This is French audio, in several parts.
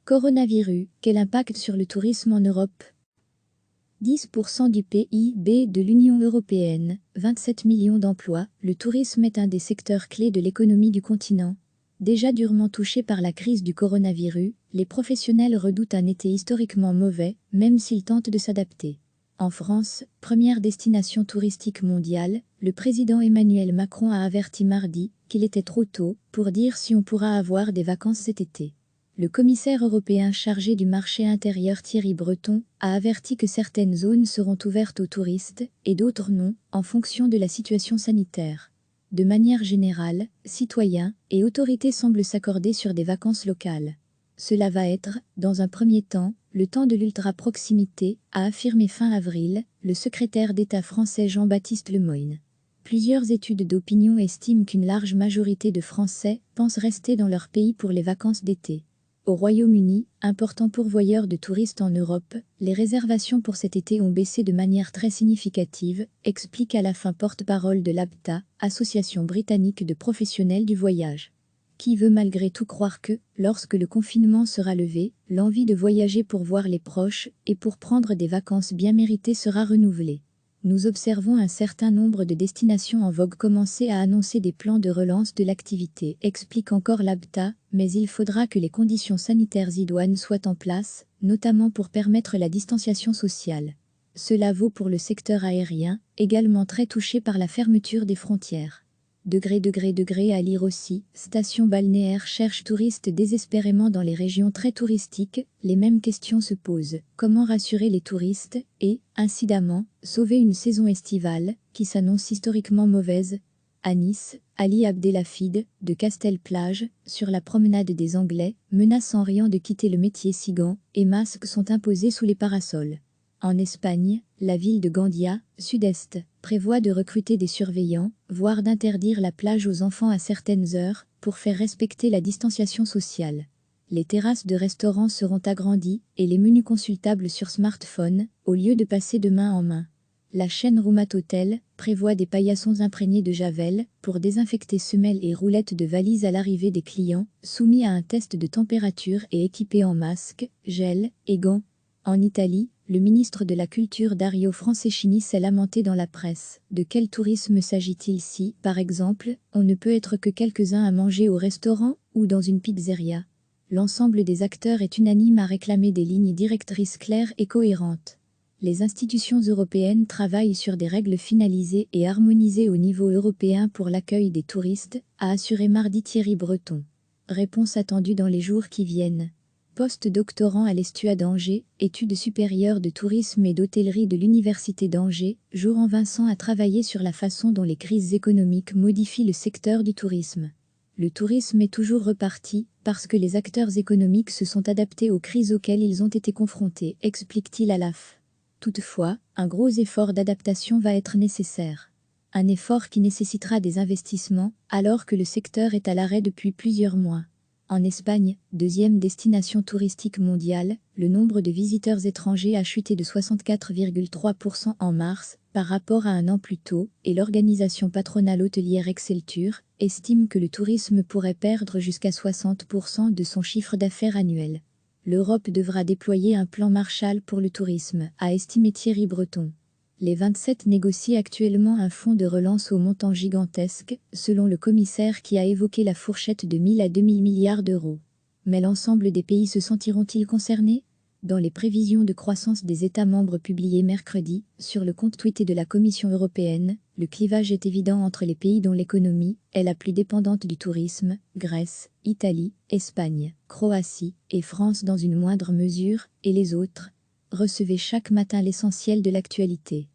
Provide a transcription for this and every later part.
Coronavirus, quel impact sur le tourisme en Europe? 10% du PIB de l'Union européenne, 27 millions d'emplois, le tourisme est un des secteurs clés de l'économie du continent. Déjà durement touché par la crise du coronavirus, les professionnels redoutent un été historiquement mauvais, même s'ils tentent de s'adapter. En France, première destination touristique mondiale, le président Emmanuel Macron a averti mardi qu'il était trop tôt pour dire si on pourra avoir des vacances cet été. Le commissaire européen chargé du marché intérieur Thierry Breton a averti que certaines zones seront ouvertes aux touristes et d'autres non, en fonction de la situation sanitaire. De manière générale, citoyens et autorités semblent s'accorder sur des vacances locales. Cela va être, dans un premier temps, le temps de l'ultra-proximité, a affirmé fin avril le secrétaire d'État français Jean-Baptiste Lemoyne. Plusieurs études d'opinion estiment qu'une large majorité de Français pensent rester dans leur pays pour les vacances d'été. Au Royaume-Uni, important pourvoyeur de touristes en Europe, les réservations pour cet été ont baissé de manière très significative, explique à la fin porte-parole de l'ABTA, Association britannique de professionnels du voyage. Qui veut malgré tout croire que, lorsque le confinement sera levé, l'envie de voyager pour voir les proches et pour prendre des vacances bien méritées sera renouvelée. Nous observons un certain nombre de destinations en vogue commencer à annoncer des plans de relance de l'activité, explique encore l'ABTA, mais il faudra que les conditions sanitaires idoines soient en place, notamment pour permettre la distanciation sociale. Cela vaut pour le secteur aérien, également très touché par la fermeture des frontières. À lire aussi, station balnéaire cherche touristes désespérément dans les régions très touristiques, les mêmes questions se posent. Comment rassurer les touristes et, incidemment, sauver une saison estivale, qui s'annonce historiquement mauvaise? À Nice, Ali Abdelhafid, de Castel-Plage, sur la promenade des Anglais, menace en riant de quitter le métier si gants et masques sont imposés sous les parasols. En Espagne, la ville de Gandia, sud-est, prévoit de recruter des surveillants, voire d'interdire la plage aux enfants à certaines heures, pour faire respecter la distanciation sociale. Les terrasses de restaurants seront agrandies et les menus consultables sur smartphone, au lieu de passer de main en main. La chaîne Roumat Hotel prévoit des paillassons imprégnés de javel pour désinfecter semelles et roulettes de valises à l'arrivée des clients, soumis à un test de température et équipés en masques, gel et gants. En Italie, le ministre de la Culture Dario Franceschini s'est lamenté dans la presse. De quel tourisme s'agit-il si, par exemple, on ne peut être que quelques-uns à manger au restaurant ou dans une pizzeria? L'ensemble des acteurs est unanime à réclamer des lignes directrices claires et cohérentes. Les institutions européennes travaillent sur des règles finalisées et harmonisées au niveau européen pour l'accueil des touristes, a assuré mardi Thierry Breton. Réponse attendue dans les jours qui viennent. Post-doctorant à l'ESTUA d'Angers, études supérieures de tourisme et d'hôtellerie de l'Université d'Angers, Joran Vincent a travaillé sur la façon dont les crises économiques modifient le secteur du tourisme. Le tourisme est toujours reparti, parce que les acteurs économiques se sont adaptés aux crises auxquelles ils ont été confrontés, explique-t-il à l'AF. Toutefois, un gros effort d'adaptation va être nécessaire. Un effort qui nécessitera des investissements, alors que le secteur est à l'arrêt depuis plusieurs mois. En Espagne, deuxième destination touristique mondiale, le nombre de visiteurs étrangers a chuté de 64,3% en mars par rapport à un an plus tôt, et l'organisation patronale hôtelière Exceltur estime que le tourisme pourrait perdre jusqu'à 60% de son chiffre d'affaires annuel. L'Europe devra déployer un plan Marshall pour le tourisme, a estimé Thierry Breton. Les 27 négocient actuellement un fonds de relance au montant gigantesque, selon le commissaire qui a évoqué la fourchette de 1000 à 2000 milliards d'euros. Mais l'ensemble des pays se sentiront-ils concernés? Dans les prévisions de croissance des États membres publiées mercredi, sur le compte tweeté de la Commission européenne, le clivage est évident entre les pays dont l'économie est la plus dépendante du tourisme, Grèce, Italie, Espagne, Croatie et France dans une moindre mesure, et les autres. Recevez chaque matin l'essentiel de l'actualité.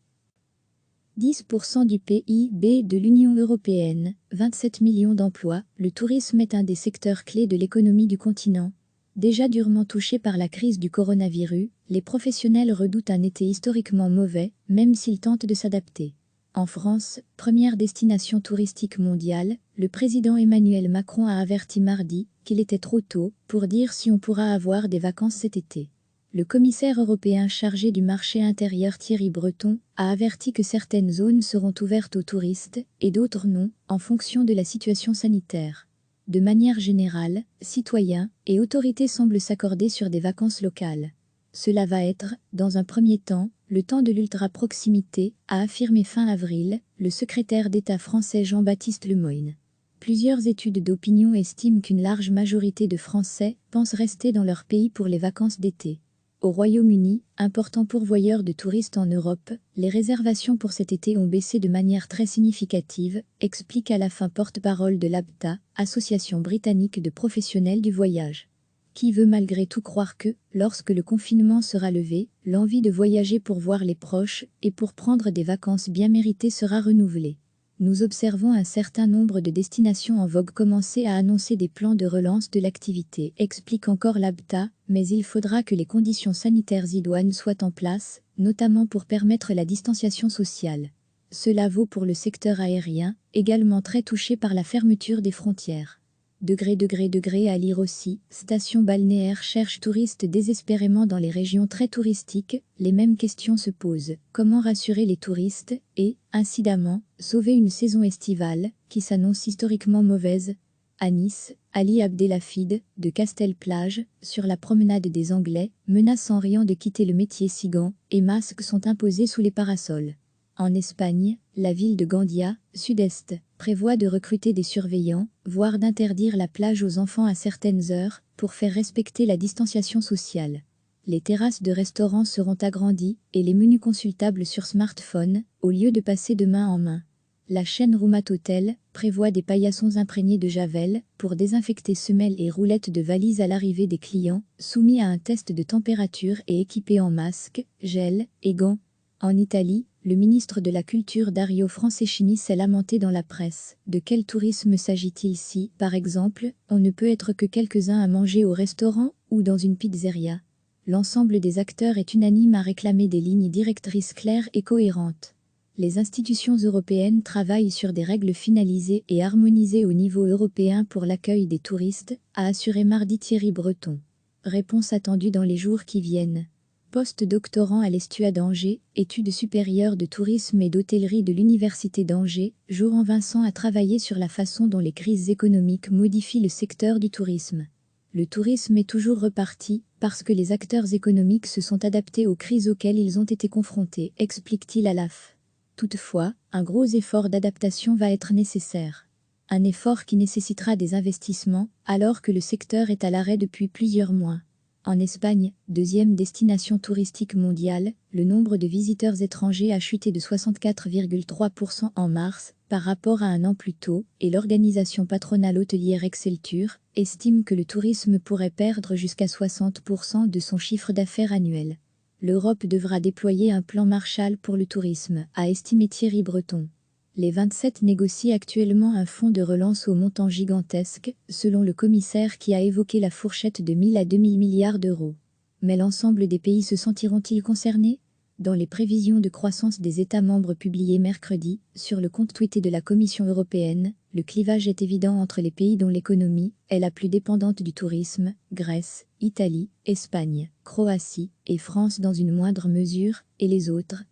10% du PIB de l'Union européenne, 27 millions d'emplois, le tourisme est un des secteurs clés de l'économie du continent. Déjà durement touché par la crise du coronavirus, les professionnels redoutent un été historiquement mauvais, même s'ils tentent de s'adapter. En France, première destination touristique mondiale, le président Emmanuel Macron a averti mardi qu'il était trop tôt pour dire si on pourra avoir des vacances cet été. Le commissaire européen chargé du marché intérieur Thierry Breton a averti que certaines zones seront ouvertes aux touristes et d'autres non, en fonction de la situation sanitaire. De manière générale, citoyens et autorités semblent s'accorder sur des vacances locales. Cela va être, dans un premier temps, le temps de l'ultra-proximité, a affirmé fin avril le secrétaire d'État français Jean-Baptiste Lemoyne. Plusieurs études d'opinion estiment qu'une large majorité de Français pensent rester dans leur pays pour les vacances d'été. Au Royaume-Uni, important pourvoyeur de touristes en Europe, les réservations pour cet été ont baissé de manière très significative, explique à la fin porte-parole de l'ABTA, Association britannique de professionnels du voyage. Qui veut malgré tout croire que, lorsque le confinement sera levé, l'envie de voyager pour voir les proches et pour prendre des vacances bien méritées sera renouvelée. Nous observons un certain nombre de destinations en vogue commencer à annoncer des plans de relance de l'activité, explique encore l'ABTA, mais il faudra que les conditions sanitaires idoines soient en place, notamment pour permettre la distanciation sociale. Cela vaut pour le secteur aérien, également très touché par la fermeture des frontières. À lire aussi, station balnéaire cherche touristes désespérément dans les régions très touristiques, les mêmes questions se posent. Comment rassurer les touristes et, incidemment, sauver une saison estivale, qui s'annonce historiquement mauvaise? À Nice, Ali Abdelhafid, de Castel-Plage, sur la promenade des Anglais, menace en riant de quitter le métier si gants et masques sont imposés sous les parasols. En Espagne, la ville de Gandia, sud-est, prévoit de recruter des surveillants, voire d'interdire la plage aux enfants à certaines heures, pour faire respecter la distanciation sociale. Les terrasses de restaurants seront agrandies et les menus consultables sur smartphone, au lieu de passer de main en main. La chaîne Roumat Hotel prévoit des paillassons imprégnés de javel pour désinfecter semelles et roulettes de valises à l'arrivée des clients, soumis à un test de température et équipés en masques, gel et gants. En Italie, le ministre de la Culture Dario Franceschini s'est lamenté dans la presse. De quel tourisme s'agit-il si, par exemple, on ne peut être que quelques-uns à manger au restaurant ou dans une pizzeria? L'ensemble des acteurs est unanime à réclamer des lignes directrices claires et cohérentes. Les institutions européennes travaillent sur des règles finalisées et harmonisées au niveau européen pour l'accueil des touristes, a assuré mardi Thierry Breton. Réponse attendue dans les jours qui viennent. Post-doctorant à l'ESTUA d'Angers, études supérieures de tourisme et d'hôtellerie de l'Université d'Angers, Joran Vincent a travaillé sur la façon dont les crises économiques modifient le secteur du tourisme. Le tourisme est toujours reparti, parce que les acteurs économiques se sont adaptés aux crises auxquelles ils ont été confrontés, explique-t-il à l'AF. Toutefois, un gros effort d'adaptation va être nécessaire. Un effort qui nécessitera des investissements, alors que le secteur est à l'arrêt depuis plusieurs mois. En Espagne, deuxième destination touristique mondiale, le nombre de visiteurs étrangers a chuté de 64,3% en mars par rapport à un an plus tôt, et l'organisation patronale hôtelière Exceltur estime que le tourisme pourrait perdre jusqu'à 60% de son chiffre d'affaires annuel. L'Europe devra déployer un plan Marshall pour le tourisme, a estimé Thierry Breton. Les 27 négocient actuellement un fonds de relance au montant gigantesque, selon le commissaire qui a évoqué la fourchette de 1000 à 2000 milliards d'euros. Mais l'ensemble des pays se sentiront-ils concernés? Dans les prévisions de croissance des États membres publiées mercredi, sur le compte tweeté de la Commission européenne, le clivage est évident entre les pays dont l'économie est la plus dépendante du tourisme, Grèce, Italie, Espagne, Croatie et France dans une moindre mesure, et les autres.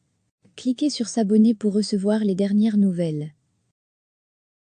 Cliquez sur s'abonner pour recevoir les dernières nouvelles.